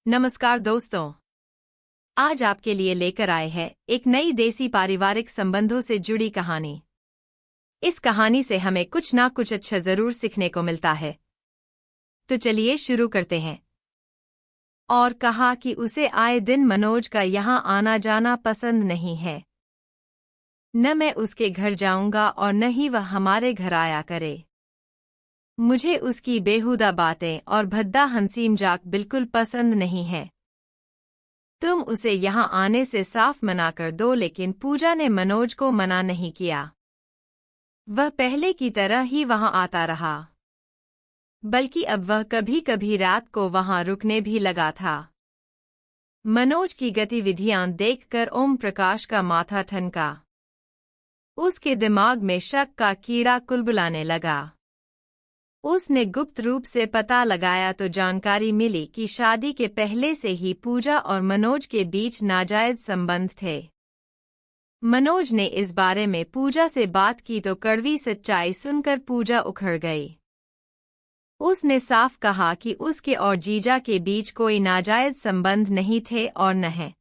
नमस्कार दोस्तों, आज आपके लिए लेकर आए हैं एक नई देसी पारिवारिक संबंधों से जुड़ी कहानी। इस कहानी से हमें कुछ ना कुछ अच्छा जरूर सीखने को मिलता है। तो चलिए शुरू करते हैं। और कहा कि उसे आए दिन मनोज का यहाँ आना जाना पसंद नहीं है। न मैं उसके घर जाऊंगा और न ही वह हमारे घर आया करे। मुझे उसकी बेहुदा बातें और भद्दा हंसी मजाक बिल्कुल पसंद नहीं है। तुम उसे यहाँ आने से साफ मना कर दो। लेकिन पूजा ने मनोज को मना नहीं किया। वह पहले की तरह ही वहाँ आता रहा, बल्कि अब वह कभी कभी रात को वहाँ रुकने भी लगा था। मनोज की गतिविधियां देखकर ओम प्रकाश का माथा ठनका। उसके दिमाग में शक का कीड़ा कुलबुलाने लगा। उसने गुप्त रूप से पता लगाया तो जानकारी मिली कि शादी के पहले से ही पूजा और मनोज के बीच नाजायज संबंध थे। मनोज ने इस बारे में पूजा से बात की तो कड़वी सच्चाई सुनकर पूजा उखड़ गई। उसने साफ कहा कि उसके और जीजा के बीच कोई नाजायज संबंध नहीं थे और न है।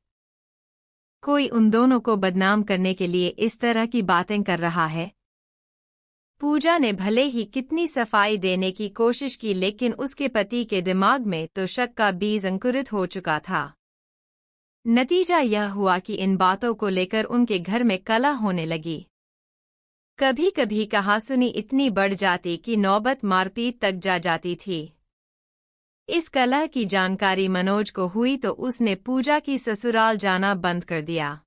कोई उन दोनों को बदनाम करने के लिए इस तरह की बातें कर रहा है। पूजा ने भले ही कितनी सफाई देने की कोशिश की, लेकिन उसके पति के दिमाग में तो शक का बीज अंकुरित हो चुका था। नतीजा यह हुआ कि इन बातों को लेकर उनके घर में कलह होने लगी। कभी कभी कहासुनी इतनी बढ़ जाती कि नौबत मारपीट तक जा जाती थी। इस कलह की जानकारी मनोज को हुई तो उसने पूजा की ससुराल जाना बंद कर दिया।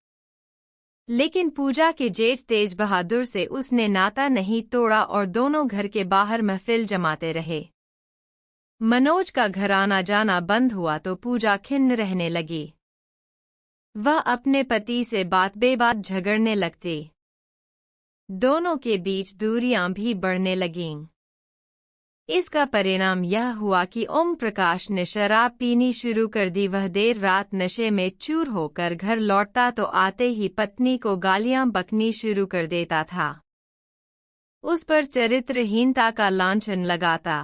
लेकिन पूजा के जेठ तेज बहादुर से उसने नाता नहीं तोड़ा और दोनों घर के बाहर महफिल जमाते रहे। मनोज का घर आना जाना बंद हुआ तो पूजा खिन्न रहने लगी। वह अपने पति से बात बेबात झगड़ने लगती। दोनों के बीच दूरियां भी बढ़ने लगीं। इसका परिणाम यह हुआ कि ओम प्रकाश ने शराब पीनी शुरू कर दी। वह देर रात नशे में चूर होकर घर लौटता तो आते ही पत्नी को गालियां बकनी शुरू कर देता था। उस पर चरित्रहीनता का लांछन लगाता।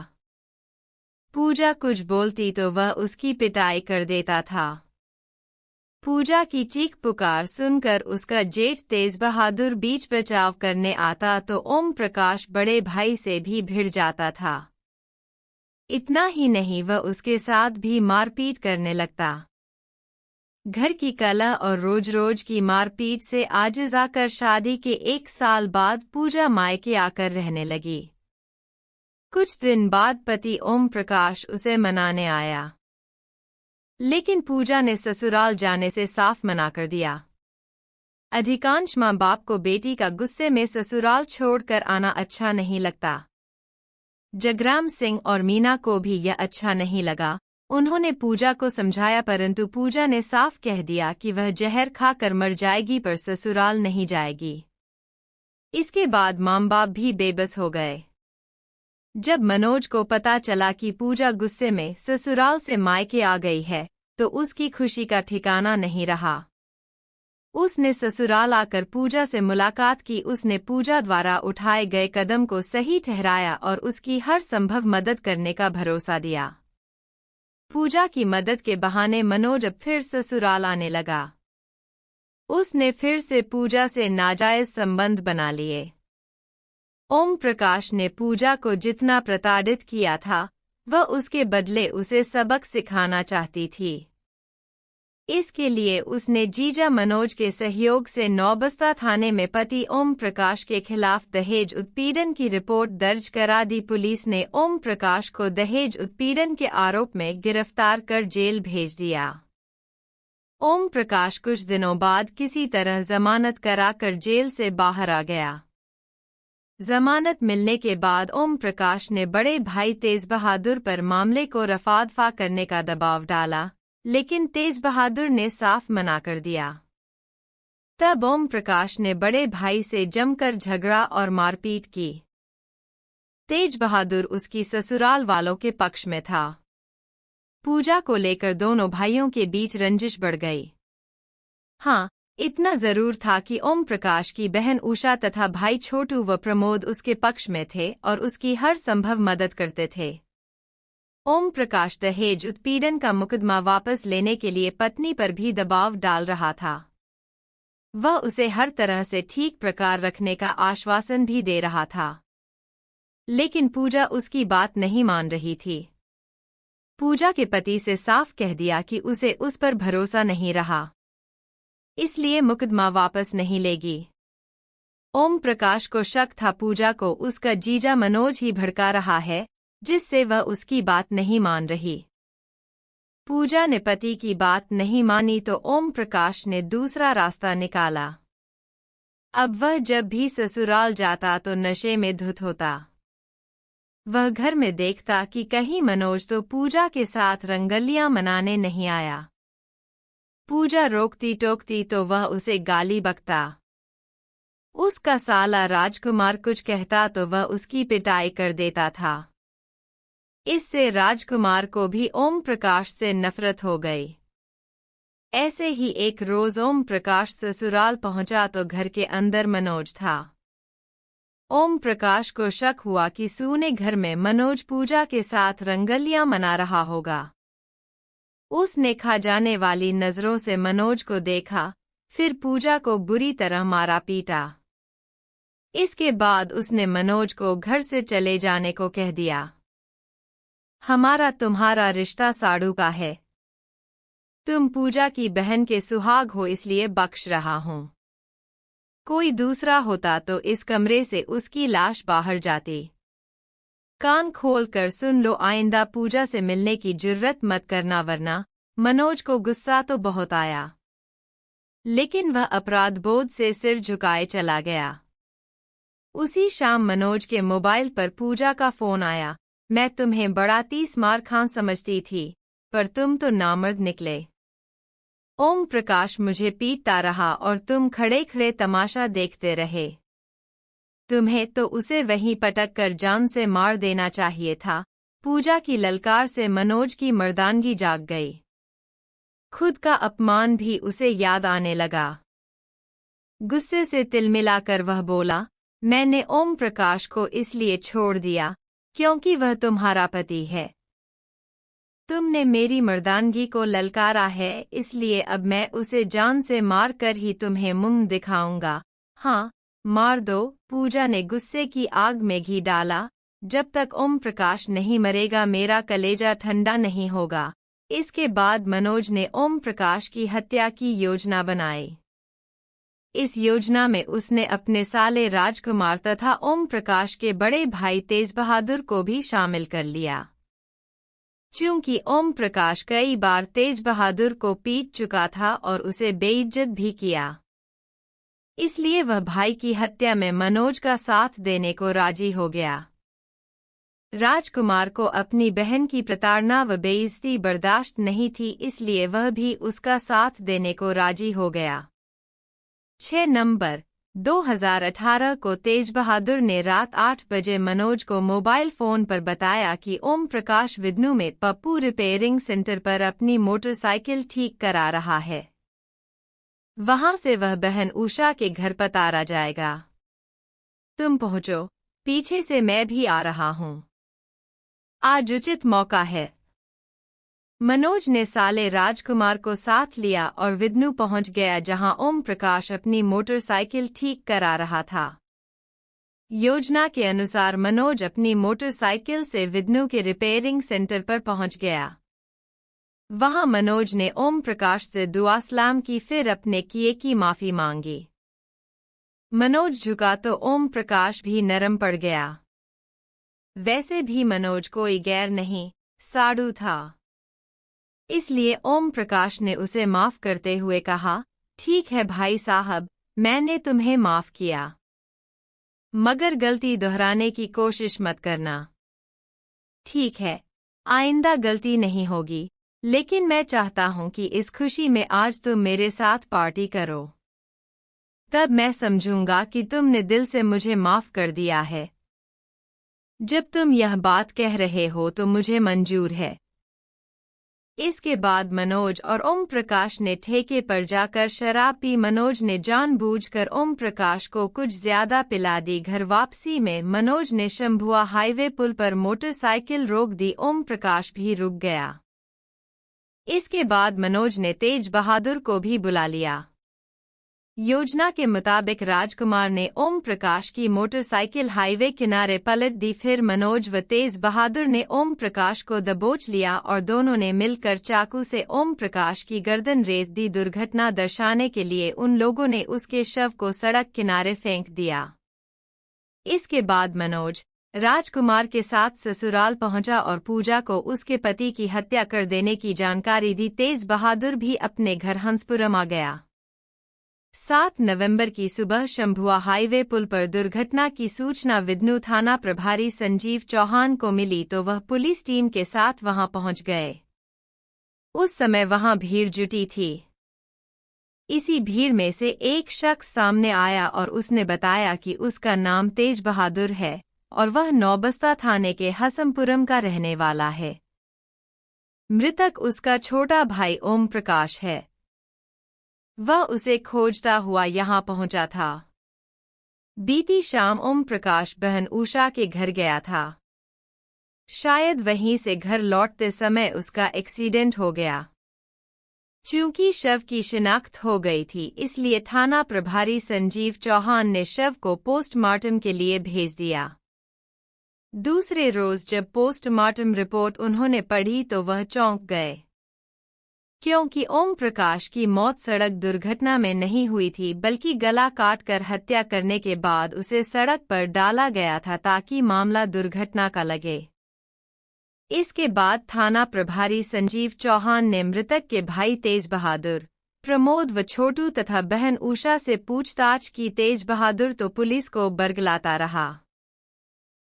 पूजा कुछ बोलती तो वह उसकी पिटाई कर देता था। पूजा की चीख पुकार सुनकर उसका जेठ तेज बहादुर बीच बचाव करने आता तो ओम प्रकाश बड़े भाई से भी भिड़ जाता था। इतना ही नहीं, वह उसके साथ भी मारपीट करने लगता। घर की कलह और रोज रोज की मारपीट से आजिज आकर शादी के 1 साल बाद पूजा मायके आकर रहने लगी। कुछ दिन बाद पति ओम प्रकाश उसे मनाने आया, लेकिन पूजा ने ससुराल जाने से साफ मना कर दिया। अधिकांश माँ बाप को बेटी का गुस्से में ससुराल छोड़कर आना अच्छा नहीं लगता। जगराम सिंह और मीना को भी यह अच्छा नहीं लगा। उन्होंने पूजा को समझाया, परंतु पूजा ने साफ कह दिया कि वह जहर खाकर मर जाएगी पर ससुराल नहीं जाएगी। इसके बाद माँ बाप भी बेबस हो गए। जब मनोज को पता चला कि पूजा गुस्से में ससुराल से मायके आ गई है तो उसकी खुशी का ठिकाना नहीं रहा। उसने ससुराल आकर पूजा से मुलाकात की। उसने पूजा द्वारा उठाए गए कदम को सही ठहराया और उसकी हर संभव मदद करने का भरोसा दिया। पूजा की मदद के बहाने मनोज अब फिर ससुराल आने लगा। उसने फिर से पूजा से नाजायज संबंध बना लिए। ओम प्रकाश ने पूजा को जितना प्रताड़ित किया था, वह उसके बदले उसे सबक सिखाना चाहती थी। इसके लिए उसने जीजा मनोज के सहयोग से नौबस्ता थाने में पति ओम प्रकाश के खिलाफ दहेज उत्पीड़न की रिपोर्ट दर्ज करा दी। पुलिस ने ओम प्रकाश को दहेज उत्पीड़न के आरोप में गिरफ्तार कर जेल भेज दिया। ओम प्रकाश कुछ दिनों बाद किसी तरह जमानत कराकर जेल से बाहर आ गया। जमानत मिलने के बाद ओम प्रकाश ने बड़े भाई तेज बहादुर पर मामले को रफा-दफा करने का दबाव डाला, लेकिन तेज बहादुर ने साफ मना कर दिया। तब ओम प्रकाश ने बड़े भाई से जमकर झगड़ा और मारपीट की। तेज बहादुर उसकी ससुराल वालों के पक्ष में था। पूजा को लेकर दोनों भाइयों के बीच रंजिश बढ़ गई। हाँ, इतना जरूर था कि ओम प्रकाश की बहन उषा तथा भाई छोटू व प्रमोद उसके पक्ष में थे और उसकी हर संभव मदद करते थे। ओम प्रकाश दहेज उत्पीड़न का मुकदमा वापस लेने के लिए पत्नी पर भी दबाव डाल रहा था। वह उसे हर तरह से ठीक प्रकार रखने का आश्वासन भी दे रहा था, लेकिन पूजा उसकी बात नहीं मान रही थी। पूजा के पति से साफ कह दिया कि उसे उस पर भरोसा नहीं रहा, इसलिए मुकदमा वापस नहीं लेगी। ओम प्रकाश को शक था पूजा को उसका जीजा मनोज ही भड़का रहा है, जिससे वह उसकी बात नहीं मान रही। पूजा ने पति की बात नहीं मानी तो ओम प्रकाश ने दूसरा रास्ता निकाला। अब वह जब भी ससुराल जाता तो नशे में धुत होता। वह घर में देखता कि कहीं मनोज तो पूजा के साथ रंगलियां मनाने नहीं आया। पूजा रोकती टोकती तो वह उसे गाली बकता। उसका साला राजकुमार कुछ कहता तो वह उसकी पिटाई कर देता था। इससे राजकुमार को भी ओम प्रकाश से नफरत हो गई। ऐसे ही एक रोज ओम प्रकाश ससुराल पहुंचा तो घर के अंदर मनोज था। ओम प्रकाश को शक हुआ कि सूने घर में मनोज पूजा के साथ रंगलियां मना रहा होगा। उसने खा जाने वाली नजरों से मनोज को देखा, फिर पूजा को बुरी तरह मारा पीटा। इसके बाद उसने मनोज को घर से चले जाने को कह दिया। हमारा तुम्हारा रिश्ता साड़ू का है। तुम पूजा की बहन के सुहाग हो इसलिए बख्श रहा हूं। कोई दूसरा होता तो इस कमरे से उसकी लाश बाहर जाती। कान खोल कर सुन लो, आइंदा पूजा से मिलने की जुर्रत मत करना वरना। मनोज को गुस्सा तो बहुत आया, लेकिन वह अपराधबोध से सिर झुकाए चला गया। उसी शाम मनोज के मोबाइल पर पूजा का फोन आया। मैं तुम्हें बड़ा 30 मार खां समझती थी, पर तुम तो नामर्द निकले। ओम प्रकाश मुझे पीटता रहा और तुम खड़े खड़े तमाशा देखते रहे। तुम्हें तो उसे वहीं पटक कर जान से मार देना चाहिए था। पूजा की ललकार से मनोज की मर्दानगी जाग गई। खुद का अपमान भी उसे याद आने लगा। गुस्से से तिलमिलाकर वह बोला, मैंने ओम प्रकाश को इसलिए छोड़ दिया क्योंकि वह तुम्हारा पति है। तुमने मेरी मर्दानगी को ललकारा है, इसलिए अब मैं उसे जान से मार कर ही तुम्हें मुंह दिखाऊंगा। हाँ, मार दो। पूजा ने गुस्से की आग में घी डाला। जब तक ओम प्रकाश नहीं मरेगा मेरा कलेजा ठंडा नहीं होगा। इसके बाद मनोज ने ओम प्रकाश की हत्या की योजना बनाई। इस योजना में उसने अपने साले राजकुमार तथा ओम प्रकाश के बड़े भाई तेज बहादुर को भी शामिल कर लिया। चूंकि ओम प्रकाश कई बार तेज बहादुर को पीट चुका था और उसे बेइज्जत भी किया, इसलिए वह भाई की हत्या में मनोज का साथ देने को राजी हो गया। राजकुमार को अपनी बहन की प्रताड़ना व बेइज्जती बर्दाश्त नहीं थी, इसलिए वह भी उसका साथ देने को राजी हो गया। 6 नवंबर 2018 को तेज बहादुर ने रात 8 बजे मनोज को मोबाइल फोन पर बताया कि ओम प्रकाश विदनू में पप्पू रिपेयरिंग सेंटर पर अपनी मोटरसाइकिल ठीक करा रहा है। वहां से वह बहन उषा के घर पतारा जाएगा। तुम पहुंचो, पीछे से मैं भी आ रहा हूं। आज उचित मौका है। मनोज ने साले राजकुमार को साथ लिया और विदनू पहुंच गया, जहां ओम प्रकाश अपनी मोटरसाइकिल ठीक करा रहा था। योजना के अनुसार मनोज अपनी मोटरसाइकिल से विदनू के रिपेयरिंग सेंटर पर पहुंच गया। वहां मनोज ने ओम प्रकाश से दुआ सलाम की, फिर अपने किए की माफी मांगी। मनोज झुका तो ओम प्रकाश भी नरम पड़ गया। वैसे भी मनोज कोई गैर नहीं, साड़ू था। इसलिए ओम प्रकाश ने उसे माफ करते हुए कहा, ठीक है भाई साहब, मैंने तुम्हें माफ किया, मगर गलती दोहराने की कोशिश मत करना। ठीक है, आइंदा गलती नहीं होगी, लेकिन मैं चाहता हूं कि इस खुशी में आज तुम मेरे साथ पार्टी करो। तब मैं समझूंगा कि तुमने दिल से मुझे माफ कर दिया है। जब तुम यह बात कह रहे हो तो मुझे मंजूर है। इसके बाद मनोज और ओम प्रकाश ने ठेके पर जाकर शराब पी। मनोज ने जानबूझकर ओम प्रकाश को कुछ ज्यादा पिला दी। घर वापसी में मनोज ने शंभुआ हाईवे पुल पर मोटरसाइकिल रोक दी। ओम प्रकाश भी रुक गया। इसके बाद मनोज ने तेज बहादुर को भी बुला लिया। योजना के मुताबिक राजकुमार ने ओम प्रकाश की मोटरसाइकिल हाईवे किनारे पलट दी। फिर मनोज व तेज बहादुर ने ओम प्रकाश को दबोच लिया और दोनों ने मिलकर चाकू से ओम प्रकाश की गर्दन रेत दी। दुर्घटना दर्शाने के लिए उन लोगों ने उसके शव को सड़क किनारे फेंक दिया। इसके बाद मनोज राजकुमार के साथ ससुराल पहुंचा और पूजा को उसके पति की हत्या कर देने की जानकारी दी। तेज बहादुर भी अपने घर हंसपुरम आ गया। 7 नवंबर की सुबह शंभुआ हाईवे पुल पर दुर्घटना की सूचना विष्णु थाना प्रभारी संजीव चौहान को मिली तो वह पुलिस टीम के साथ वहां पहुंच गए। उस समय वहां भीड़ जुटी थी। इसी भीड़ में से एक शख्स सामने आया और उसने बताया कि उसका नाम तेज बहादुर है और वह नौबस्ता थाने के हसमपुरम का रहने वाला है। मृतक उसका छोटा भाई ओम प्रकाश है। वह उसे खोजता हुआ यहां पहुंचा था। बीती शाम ओम प्रकाश बहन उषा के घर गया था। शायद वहीं से घर लौटते समय उसका एक्सीडेंट हो गया। चूंकि शव की शिनाख्त हो गई थी, इसलिए थाना प्रभारी संजीव चौहान ने शव को पोस्टमार्टम के लिए भेज दिया। दूसरे रोज जब पोस्टमार्टम रिपोर्ट उन्होंने पढ़ी तो वह चौंक गए, क्योंकि ओम प्रकाश की मौत सड़क दुर्घटना में नहीं हुई थी, बल्कि गला काटकर हत्या करने के बाद उसे सड़क पर डाला गया था ताकि मामला दुर्घटना का लगे। इसके बाद थाना प्रभारी संजीव चौहान ने मृतक के भाई तेज बहादुर, प्रमोद व छोटू तथा बहन उषा से पूछताछ की। तेज बहादुर तो पुलिस को बरगलाता रहा,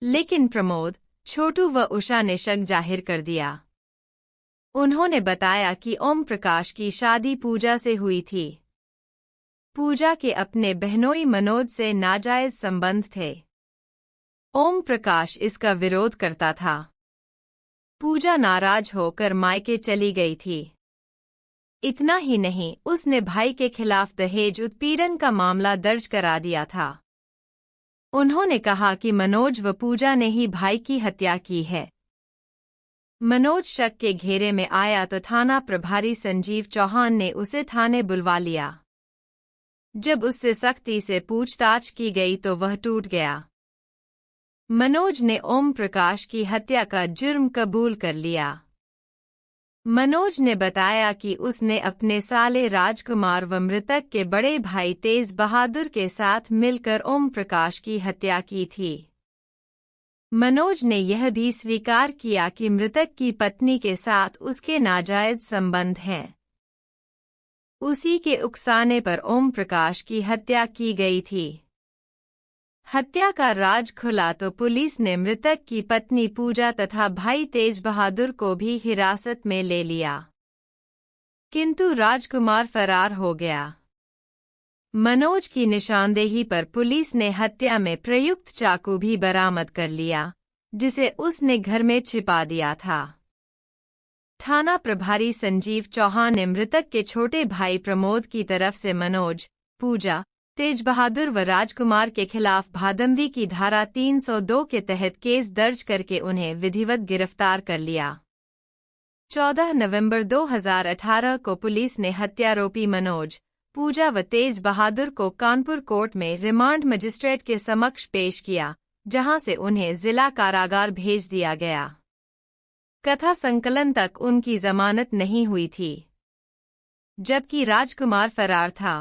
लेकिन प्रमोद, छोटू व उषा ने शक जाहिर कर दिया। उन्होंने बताया कि ओम प्रकाश की शादी पूजा से हुई थी। पूजा के अपने बहनोई मनोज से नाजायज संबंध थे। ओम प्रकाश इसका विरोध करता था। पूजा नाराज होकर मायके चली गई थी। इतना ही नहीं, उसने भाई के खिलाफ दहेज उत्पीड़न का मामला दर्ज करा दिया था। उन्होंने कहा कि मनोज व पूजा ने ही भाई की हत्या की है। मनोज शक के घेरे में आया तो थाना प्रभारी संजीव चौहान ने उसे थाने बुलवा लिया। जब उससे सख्ती से पूछताछ की गई तो वह टूट गया। मनोज ने ओम प्रकाश की हत्या का जुर्म कबूल कर लिया। मनोज ने बताया कि उसने अपने साले राजकुमार व मृतक के बड़े भाई तेज बहादुर के साथ मिलकर ओम प्रकाश की हत्या की थी। मनोज ने यह भी स्वीकार किया कि मृतक की पत्नी के साथ उसके नाजायज संबंध हैं। उसी के उकसाने पर ओम प्रकाश की हत्या की गई थी। हत्या का राज खुला तो पुलिस ने मृतक की पत्नी पूजा तथा भाई तेज बहादुर को भी हिरासत में ले लिया, किंतु राजकुमार फरार हो गया। मनोज की निशानदेही पर पुलिस ने हत्या में प्रयुक्त चाकू भी बरामद कर लिया, जिसे उसने घर में छिपा दिया था। थाना प्रभारी संजीव चौहान ने मृतक के छोटे भाई प्रमोद की तरफ से मनोज, पूजा, तेज बहादुर व राजकुमार के खिलाफ भादंवी की धारा 302 के तहत केस दर्ज करके उन्हें विधिवत गिरफ्तार कर लिया। 14 नवंबर 2018 को पुलिस ने हत्यारोपी मनोज, पूजा व तेज बहादुर को कानपुर कोर्ट में रिमांड मजिस्ट्रेट के समक्ष पेश किया, जहां से उन्हें जिला कारागार भेज दिया गया। कथा संकलन तक उनकी जमानत नहीं हुई थी, जबकि राजकुमार फरार था।